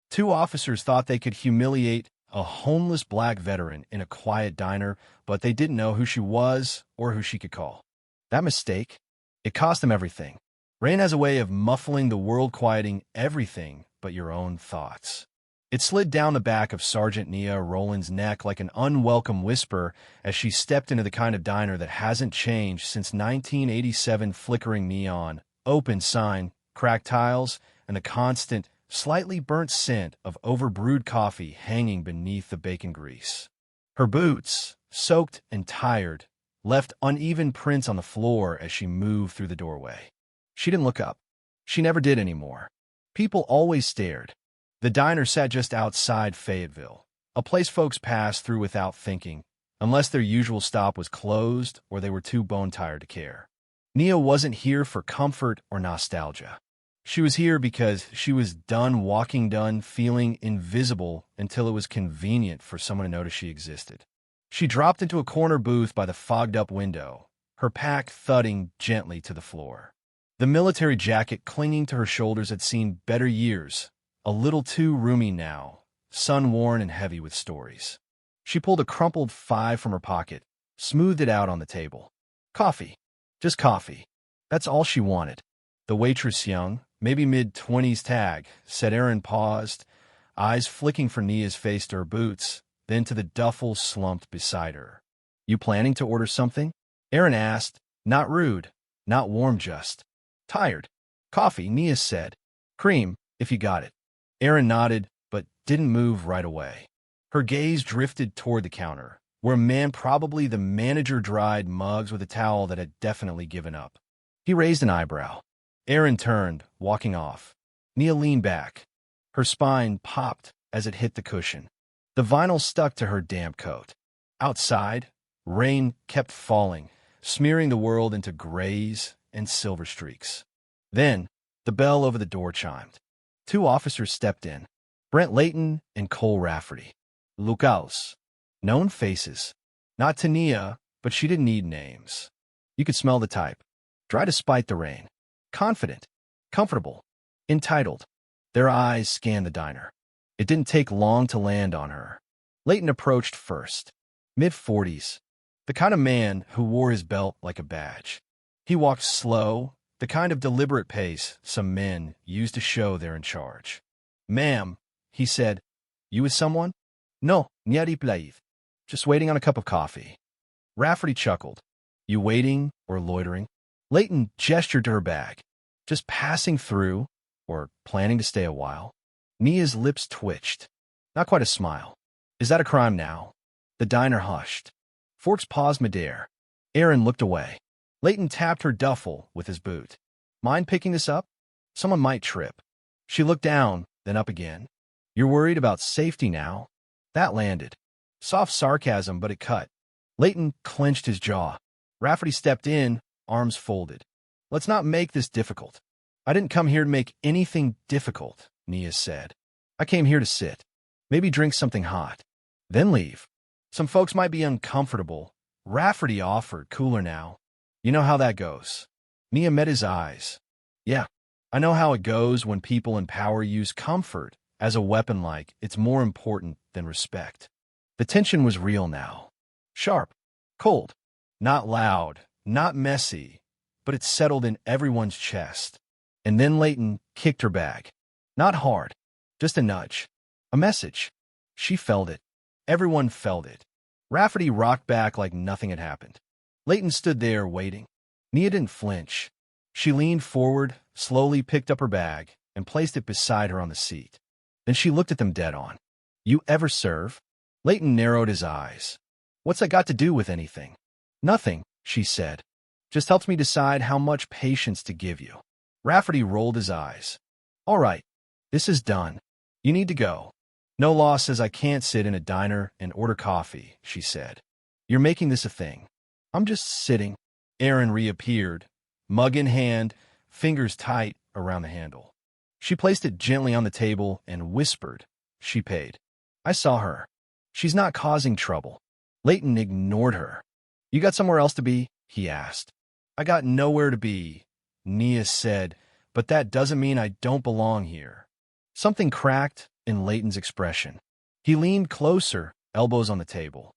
Two officers thought they could humiliate a homeless black veteran in a quiet diner, but they didn't know who she was or who she could call. That mistake, it cost them everything. Rain has a way of muffling the world, quieting everything but your own thoughts. It slid down the back of Sergeant Nia Rowland's neck like an unwelcome whisper as she stepped into the kind of diner that hasn't changed since 1987. Flickering neon, open sign, cracked tiles, and the constant, slightly burnt scent of overbrewed coffee hanging beneath the bacon grease. Her boots, soaked and tired, left uneven prints on the floor as she moved through the doorway. She didn't look up. She never did anymore. People always stared. The diner sat just outside Fayetteville, a place folks passed through without thinking, unless their usual stop was closed or they were too bone-tired to care. Nia wasn't here for comfort or nostalgia. She was here because she was done feeling invisible until it was convenient for someone to notice she existed. She dropped into a corner booth by the fogged-up window, her pack thudding gently to the floor. The military jacket clinging to her shoulders had seen better years, a little too roomy now, sun-worn and heavy with stories. She pulled a crumpled 5 from her pocket, smoothed it out on the table. Coffee. Just coffee. That's all she wanted. The waitress, young, maybe mid-20s tag, said. Aaron paused, eyes flicking from Nia's face to her boots, then to the duffel slumped beside her. You planning to order something? Aaron asked, not rude, not warm, just tired. Coffee, Nia said. Cream, if you got it. Aaron nodded, but didn't move right away. Her gaze drifted toward the counter, where a man, probably the manager, dried mugs with a towel that had definitely given up. He raised an eyebrow. Aaron turned, walking off. Nia leaned back. Her spine popped as it hit the cushion. The vinyl stuck to her damp coat. Outside, rain kept falling, smearing the world into grays and silver streaks. Then, the bell over the door chimed. 2 officers stepped in, Brent Layton and Cole Rafferty. Locals. Known faces. Not to Nia, but she didn't need names. You could smell the type. Dry despite the rain. Confident. Comfortable. Entitled. Their eyes scanned the diner. It didn't take long to land on her. Layton approached first. Mid-40s. The kind of man who wore his belt like a badge. He walked slow, the kind of deliberate pace some men use to show they're in charge. Ma'am, he said, you with someone? No, nyari plaiv. Just waiting on a cup of coffee. Rafferty chuckled. You waiting or loitering? Layton gestured to her bag. Just passing through or planning to stay a while? Nia's lips twitched. Not quite a smile. Is that a crime now? The diner hushed. Forks paused midair. Aaron looked away. Layton tapped her duffel with his boot. Mind picking this up? Someone might trip. She looked down, then up again. You're worried about safety now? That landed. Soft sarcasm, but it cut. Layton clenched his jaw. Rafferty stepped in, arms folded. Let's not make this difficult. I didn't come here to make anything difficult, Nia said. I came here to sit. Maybe drink something hot. Then leave. Some folks might be uncomfortable. Rafferty offered, cooler now. You know how that goes. Nia met his eyes. Yeah, I know how it goes when people in power use comfort as a weapon, like it's more important than respect. The tension was real now. Sharp. Cold. Not loud. Not messy. But it settled in everyone's chest. And then Layton kicked her bag. Not hard. Just a nudge. A message. She felt it. Everyone felt it. Rafferty rocked back like nothing had happened. Layton stood there waiting. Nia didn't flinch. She leaned forward, slowly picked up her bag, and placed it beside her on the seat. Then she looked at them dead on. You ever serve? Layton narrowed his eyes. What's that got to do with anything? Nothing, she said. Just helps me decide how much patience to give you. Rafferty rolled his eyes. All right, this is done. You need to go. No law says I can't sit in a diner and order coffee, she said. You're making this a thing. I'm just sitting. Aaron reappeared, mug in hand, fingers tight around the handle. She placed it gently on the table and whispered. She paid. I saw her. She's not causing trouble. Layton ignored her. You got somewhere else to be? He asked. I got nowhere to be, Nia said, but that doesn't mean I don't belong here. Something cracked in Leighton's expression. He leaned closer, elbows on the table.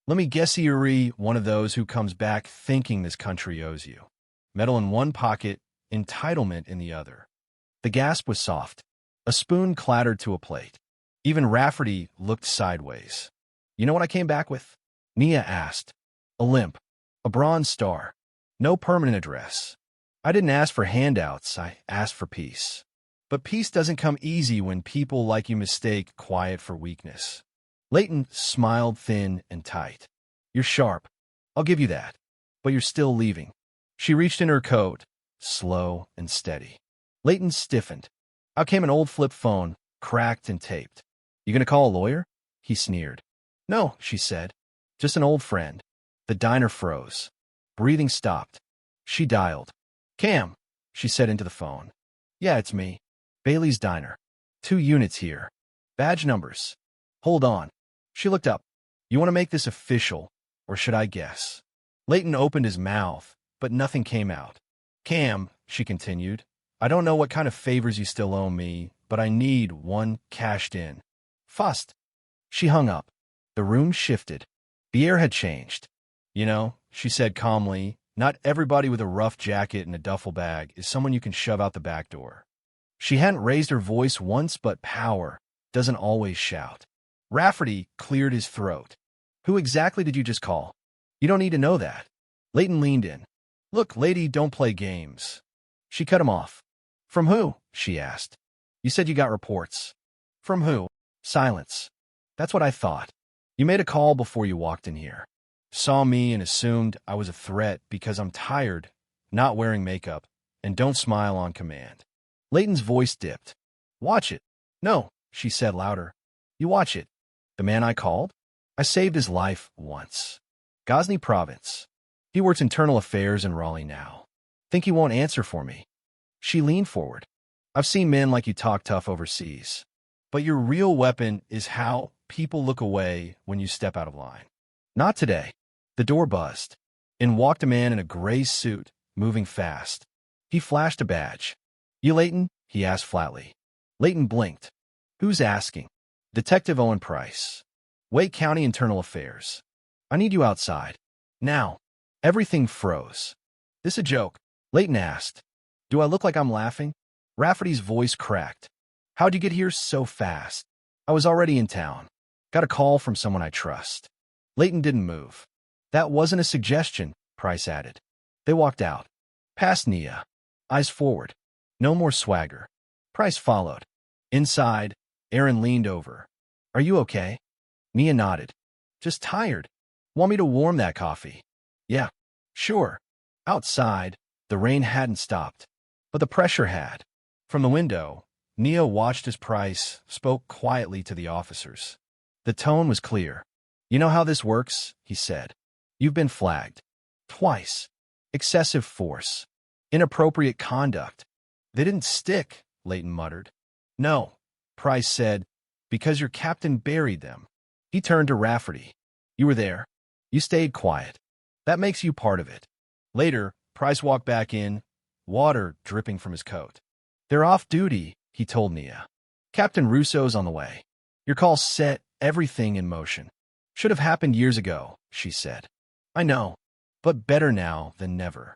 Let me guess you're one of those who comes back thinking this country owes you. Metal in one pocket, entitlement in the other. The gasp was soft. A spoon clattered to a plate. Even Rafferty looked sideways. You know what I came back with? Nia asked. A limp. A bronze star. No permanent address. I didn't ask for handouts, I asked for peace. But peace doesn't come easy when people like you mistake quiet for weakness. Leighton smiled thin and tight. You're sharp. I'll give you that. But you're still leaving. She reached in her coat, slow and steady. Leighton stiffened. Out came an old flip phone, cracked and taped. You gonna call a lawyer? He sneered. No, she said. Just an old friend. The diner froze. Breathing stopped. She dialed. Cam, she said into the phone. Yeah, it's me. Bailey's Diner. 2 units here. Badge numbers. Hold on. She looked up. You want to make this official, or should I guess? Leighton opened his mouth, but nothing came out. Cam, she continued, I don't know what kind of favors you still owe me, but I need one cashed in. Fast. She hung up. The room shifted. The air had changed. You know, she said calmly, not everybody with a rough jacket and a duffel bag is someone you can shove out the back door. She hadn't raised her voice once, but power doesn't always shout. Rafferty cleared his throat. Who exactly did you just call? You don't need to know that. Leighton leaned in. Look, lady, don't play games. She cut him off. From who? She asked. You said you got reports. From who? Silence. That's what I thought. You made a call before you walked in here. Saw me and assumed I was a threat because I'm tired, not wearing makeup, and don't smile on command. Leighton's voice dipped. Watch it. No, she said louder. You watch it. The man I called? I saved his life once. Ghazni Province. He works internal affairs in Raleigh now. Think he won't answer for me? She leaned forward. I've seen men like you talk tough overseas. But your real weapon is how people look away when you step out of line. Not today. The door buzzed. In walked a man in a gray suit, moving fast. He flashed a badge. You Leighton? He asked flatly. Leighton blinked. Who's asking? Detective Owen Price. Wake County Internal Affairs. I need you outside. Now. Everything froze. This a joke? Leighton asked. Do I look like I'm laughing? Rafferty's voice cracked. How'd you get here so fast? I was already in town. Got a call from someone I trust. Leighton didn't move. That wasn't a suggestion, Price added. They walked out. Past Nia. Eyes forward. No more swagger. Price followed. Inside, Aaron leaned over. Are you okay? Nia nodded. Just tired. Want me to warm that coffee? Yeah, sure. Outside, the rain hadn't stopped, but the pressure had. From the window, Nia watched as Price spoke quietly to the officers. The tone was clear. You know how this works, he said. You've been flagged. Twice. Excessive force. Inappropriate conduct. They didn't stick, Leighton muttered. No, Price said, because your captain buried them. He turned to Rafferty. You were there. You stayed quiet. That makes you part of it. Later, Price walked back in, water dripping from his coat. They're off duty, he told Nia. Captain Russo's on the way. Your call set everything in motion. Should have happened years ago, she said. I know, but better now than never.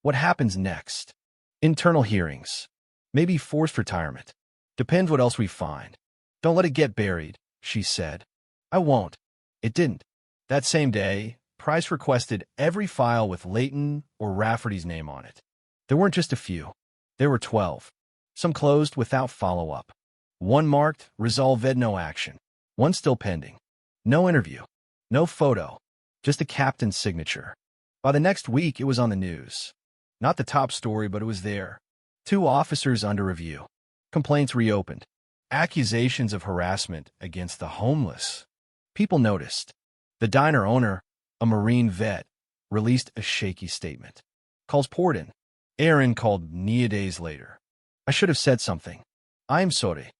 What happens next? Internal hearings. Maybe forced retirement. Depends what else we find. Don't let it get buried, she said. I won't. It didn't. That same day, Price requested every file with Leighton or Rafferty's name on it. There weren't just a few. There were 12. Some closed without follow-up. One marked, resolved no action. One still pending. No interview. No photo. Just a captain's signature. By the next week, it was on the news. Not the top story, but it was there. 2 officers under review. Complaints reopened. Accusations of harassment against the homeless. People noticed. The diner owner, a Marine vet, released a shaky statement. Calls poured in. Aaron called Nia days later. I should have said something. I'm sorry.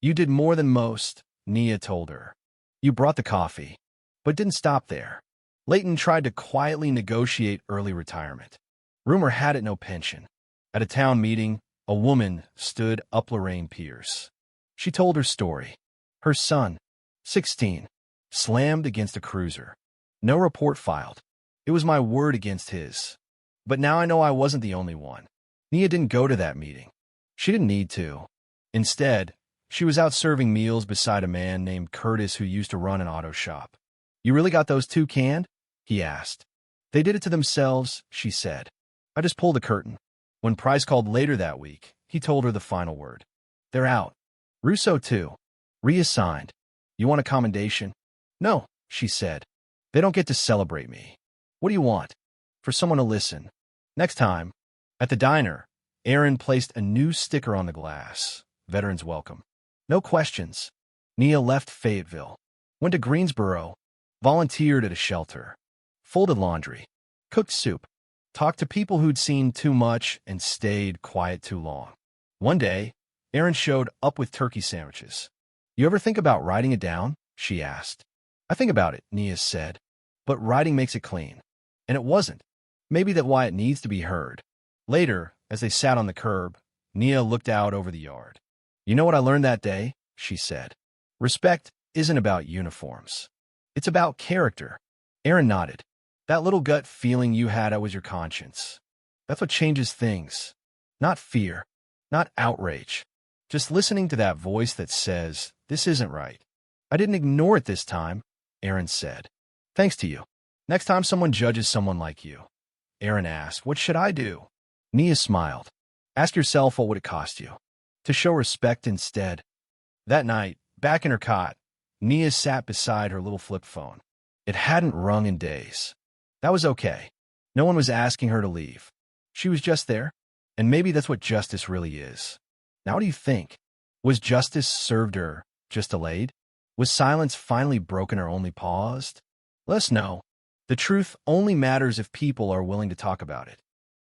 You did more than most, Nia told her. You brought the coffee. But didn't stop there. Leighton tried to quietly negotiate early retirement. Rumor had it no pension. At a town meeting, a woman stood up Lorraine Pierce. She told her story. Her son, 16, slammed against a cruiser. No report filed. It was my word against his. But now I know I wasn't the only one. Nia didn't go to that meeting. She didn't need to. Instead, she was out serving meals beside a man named Curtis who used to run an auto shop. "You really got those two canned?" he asked. "They did it to themselves," she said. I just pulled the curtain. When Price called later that week, he told her the final word. "They're out. Russo too. Reassigned. You want a commendation?" "No," she said. "They don't get to celebrate me. What do you want?" "For someone to listen." Next time, at the diner, Aaron placed a new sticker on the glass. Veterans welcome. No questions. Nia left Fayetteville, went to Greensboro, volunteered at a shelter, folded laundry, cooked soup, talked to people who'd seen too much and stayed quiet too long. One day, Aaron showed up with turkey sandwiches. "You ever think about writing it down?" she asked. "I think about it," Nia said, "but writing makes it clean." And it wasn't. Maybe that's why it needs to be heard. Later, as they sat on the curb, Nia looked out over the yard. "You know what I learned that day?" she said. "Respect isn't about uniforms. It's about character." Aaron nodded. "That little gut feeling you had was your conscience. That's what changes things. Not fear, not outrage. Just listening to that voice that says, this isn't right." "I didn't ignore it this time," Aaron said. "Thanks to you." "Next time someone judges someone like you," Aaron asked, "what should I do?" Nia smiled. "Ask yourself what would it cost you to show respect instead." That night, back in her cot, Nia sat beside her little flip phone. It hadn't rung in days. That was okay. No one was asking her to leave. She was just there, and maybe that's what justice really is. Now what do you think? Was justice served her just delayed? Was silence finally broken or only paused? Let us know. The truth only matters if people are willing to talk about it.